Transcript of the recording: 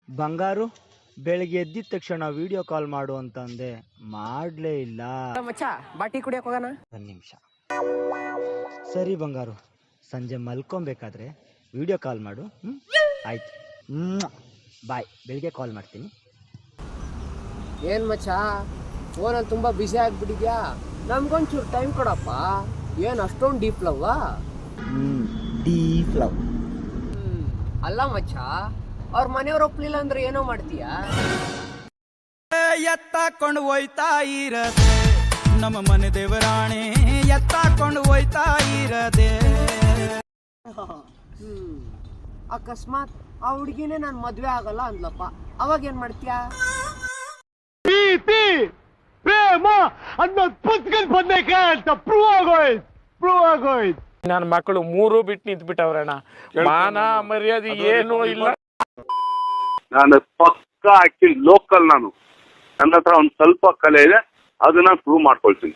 ಬಂಗಾರು ಬೆಳಿಗ್ಗೆ ಎದ್ದಿದ ತಕ್ಷಣ ವಿಡಿಯೋ ಕಾಲ್ ಮಾಡು ಅಂತಂದೆ, ಮಾಡಲೇ ಇಲ್ಲ. ಮಚ್ಚ ಬಾಟಿ ಕುಡಿಯಕ್ಕೆ ಹೋಗೋಣ. ಒಂದು ನಿಮಿಷ. ಸರಿ ಬಂಗಾರು, ಸಂಜೆ ಮಲ್ಕೊಬೇಕಾದ್ರೆ ವಿಡಿಯೋ ಕಾಲ್ ಮಾಡು. ಆಯ್ತು, ಬಾಯ್. ಬೆಳಿಗ್ಗೆ ಕಾಲ್ ಮಾಡ್ತೀನಿ. ಏನು ಮಚ್ಚ ಫೋನಲ್ಲಿ ತುಂಬ ಬ್ಯುಸಿ ಆಗಿಬಿಟ್ಟಿದ್ಯಾ? ನಮ್ಗೊಂಚೂರು ಟೈಮ್ ಕೊಡಪ್ಪ. ಏನು ಅಷ್ಟೊಂದು ಡೀಪ್ ಲವ್ವಾ? Deep love. ಅಲ್ಲ ಮಚ್ಚ, ಅವ್ರ ಮನೆಯವ್ರು ಒಪ್ಲಿಲ್ಲ ಅಂದ್ರೆ ಏನೋ ಮಾಡ್ತೀಯಾ? ಎತ್ತಾಕೊಂಡು ಹೋಯ್ತಾ ಇರದೆ ನಮ್ಮ ಮನೆ ದೇವರಾಣೆ, ಎತ್ತಾಕೊಂಡು ಹೋಯ್ತಾ ಇರದೆ. ಅಕಸ್ಮಾತ್ ಆ ಹುಡುಗಿನೇ ನಾನು ಮದ್ವೆ ಆಗಲ್ಲ ಅಂದ್ಲಪ್ಪ, ಅವಾಗ ಏನ್ ಮಾಡ್ತೀಯಾ? ಪ್ರೇಮ ಅನ್ನೋದು ಪುಸ್ತಕದ ಬಂದಕ್ಕೆ ಅಂತ ಪ್ರೂವ್ ಆಗೋಯ್ತು. ನನ್ನ ಮಕ್ಕಳು ಮೂರು ಬಿಟ್ಟು ನಿಂತು ಬಿಟ್ಟವ್ರಣ್ಣ. ಮಾನ ಮರ್ಯಾದೆ ಏನೂ ಇಲ್ಲ. ನಾನು ಪಕ್ಕ ಆಕ್ಚುಲಿ ಲೋಕಲ್. ನಾನು ನನ್ನ ಹತ್ರ ಒಂದು ಸ್ವಲ್ಪ ಕಲೆ ಇದೆ, ಅದನ್ನ ಪ್ರೂವ್ ಮಾಡ್ಕೊಳ್ತೀನಿ.